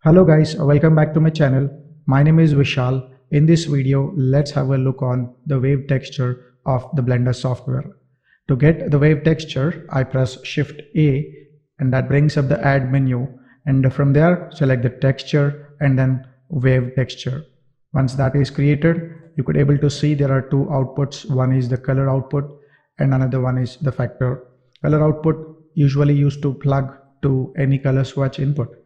Hello guys, welcome back to my channel. My name is Vishal. In this video, let's have a look on the wave texture of the Blender software. To get the wave texture, I press Shift A and that brings up the add menu, and from there select the texture and then wave texture. Once that is created, you could able to see there are two outputs. One is the color output and another one is the factor. Color output usually used to plug to any color swatch input.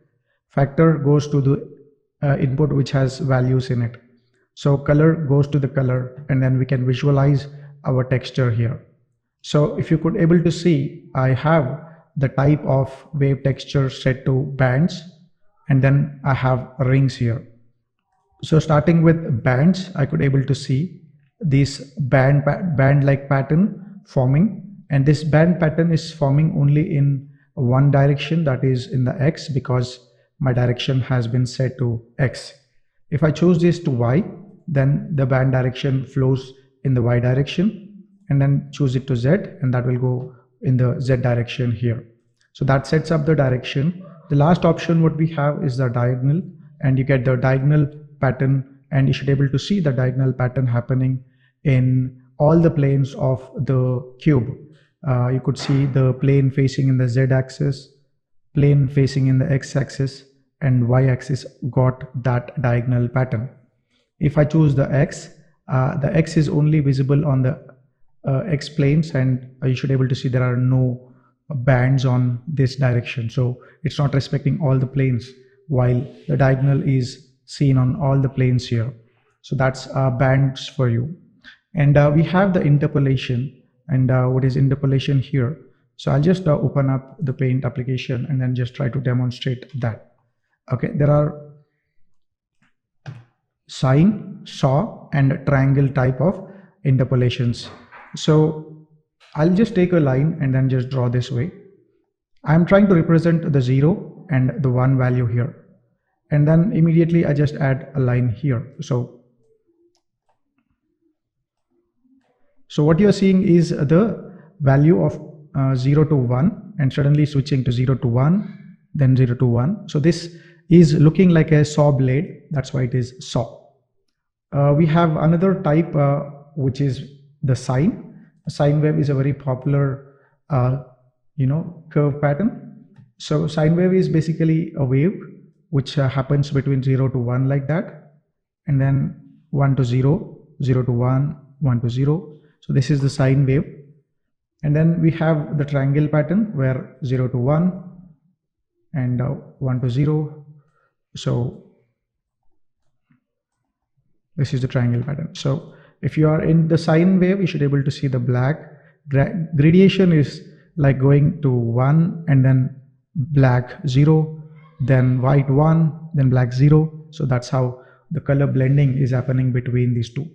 Factor goes to the input which has values in it. So color goes to the color, and then we can visualize our texture here. So if you could able to see, I have the type of wave texture set to bands, and then I have rings here. So starting with bands, I could able to see this band-like pattern forming, and this band pattern is forming only in one direction, that is in the X, because my direction has been set to X. If I choose this to Y, then the band direction flows in the Y direction, and then choose it to Z, and that will go in the Z direction here. So that sets up the direction. The last option what we have is the diagonal, and you get the diagonal pattern, and you should be able to see the diagonal pattern happening in all the planes of the cube. You could see the plane facing in the Z axis, plane facing in the X axis, and Y axis got that diagonal pattern. If I choose the X is only visible on the X planes, and you should be able to see there are no bands on this direction, so it's not respecting all the planes, while the diagonal is seen on all the planes here. So that's bands for you. And we have the interpolation. And what is interpolation here? So I'll just open up the Paint application and then just try to demonstrate that. Okay, there are sine, saw, and triangle type of interpolations. So I'll just take a line and then just draw this way. I'm trying to represent the 0 and the 1 value here, and then immediately I just add a line here. So what you're seeing is the value of 0 to 1, and suddenly switching to 0 to 1, then 0 to 1. So this is looking like a saw blade, that's why it is saw. We have another type which is the sine. A sine wave is a very popular curve pattern. So sine wave is basically a wave which happens between 0 to 1 like that, and then 1 to 0, 0 to 1, 1 to 0. So this is the sine wave. And then we have the triangle pattern where 0 to 1 and 1 to 0. So this is the triangle pattern. So if you are in the sine wave, you should be able to see the black gradation is like going to 1 and then black 0, then white 1, then black 0. So that's how the color blending is happening between these two.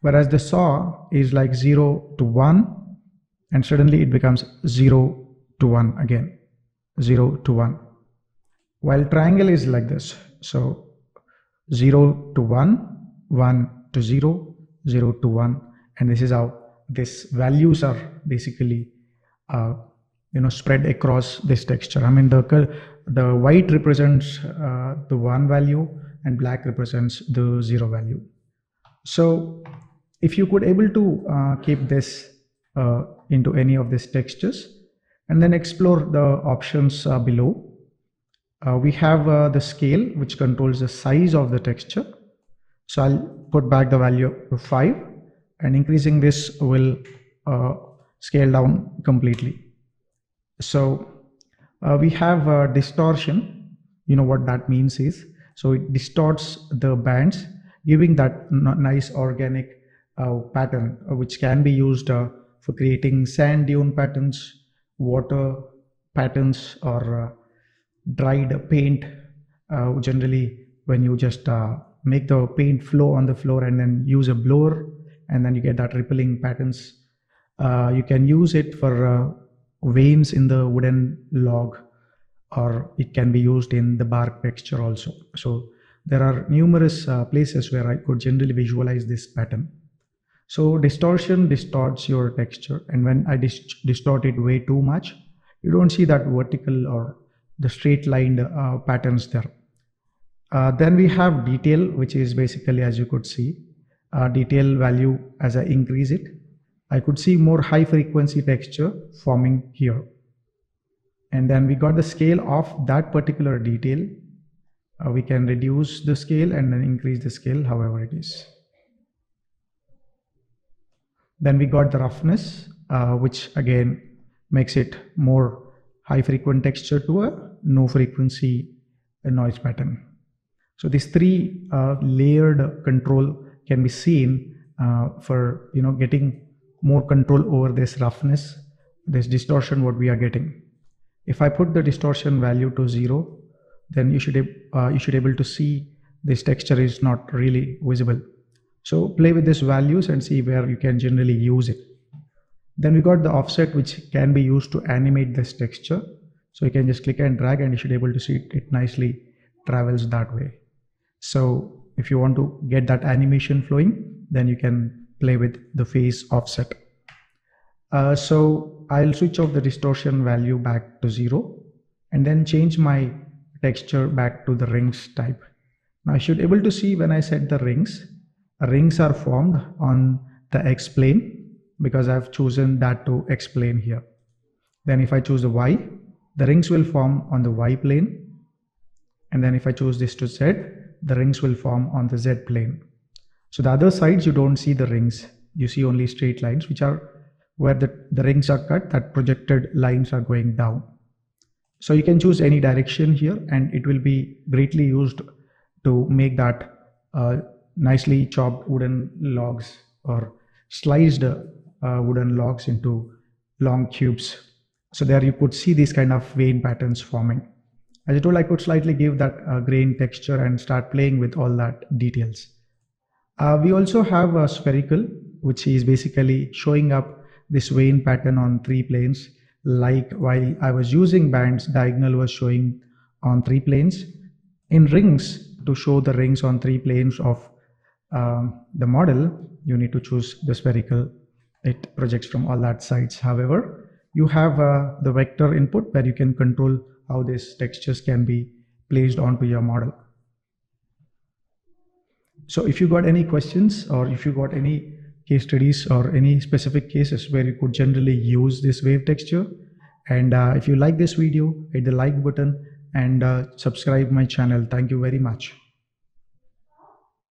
Whereas the saw is like 0 to 1, and suddenly it becomes 0 to 1 again, 0 to 1. While triangle is like this, so 0 to 1, 1 to 0, 0 to 1, and this is how these values are basically spread across this texture. I mean the white represents the 1 value and black represents the 0 value. So if you could able to keep this into any of these textures and then explore the options below. We have the scale, which controls the size of the texture. So I'll put back the value to 5, and increasing this will scale down completely. So we have distortion. You know what that means is, so it distorts the bands, giving that nice organic pattern which can be used for creating sand dune patterns, water patterns, or dried paint. Generally when you just make the paint flow on the floor and then use a blower, and then you get that rippling patterns. You can use it for veins in the wooden log, or it can be used in the bark texture also. So there are numerous places where I could generally visualize this pattern. So distortion distorts your texture, and when I distort it way too much, you don't see that vertical or the straight lined patterns there. Then we have detail, which is basically, as you could see, detail value. As I increase it, I could see more high frequency texture forming here. And then we got the scale of that particular detail. We can reduce the scale and then increase the scale however it is. Then we got the roughness, which again makes it more high frequent texture to a no frequency noise pattern. So these three layered control can be seen for getting more control over this roughness, this distortion what we are getting. If I put the distortion value to 0, then you should able to see this texture is not really visible. So play with these values and see where you can generally use it. Then we got the offset, which can be used to animate this texture. So you can just click and drag and you should able to see it nicely travels that way. So if you want to get that animation flowing, then you can play with the phase offset. So I'll switch off the distortion value back to 0 and then change my texture back to the rings type. Now I should able to see when I set the rings are formed on the X plane because I've chosen that to X plane here. Then if I choose the Y, the rings will form on the Y plane. And then if I choose this to Z, the rings will form on the Z plane. So the other sides you don't see the rings, you see only straight lines, which are where the rings are cut, that projected lines are going down. So you can choose any direction here and it will be greatly used to make that nicely chopped wooden logs or sliced wooden logs into long cubes. So there you could see these kind of vein patterns forming. As I told, I could slightly give that grain texture and start playing with all that details. We also have a spherical, which is basically showing up this vein pattern on 3 planes. Like while I was using bands, diagonal was showing on 3 planes. In rings, to show the rings on 3 planes of the model, you need to choose the spherical. It projects from all that sides. However, you have the vector input where you can control how these textures can be placed onto your model. So if you got any questions or if you got any case studies or any specific cases where you could generally use this wave texture, and if you like this video, hit the like button and subscribe my channel. Thank you very much.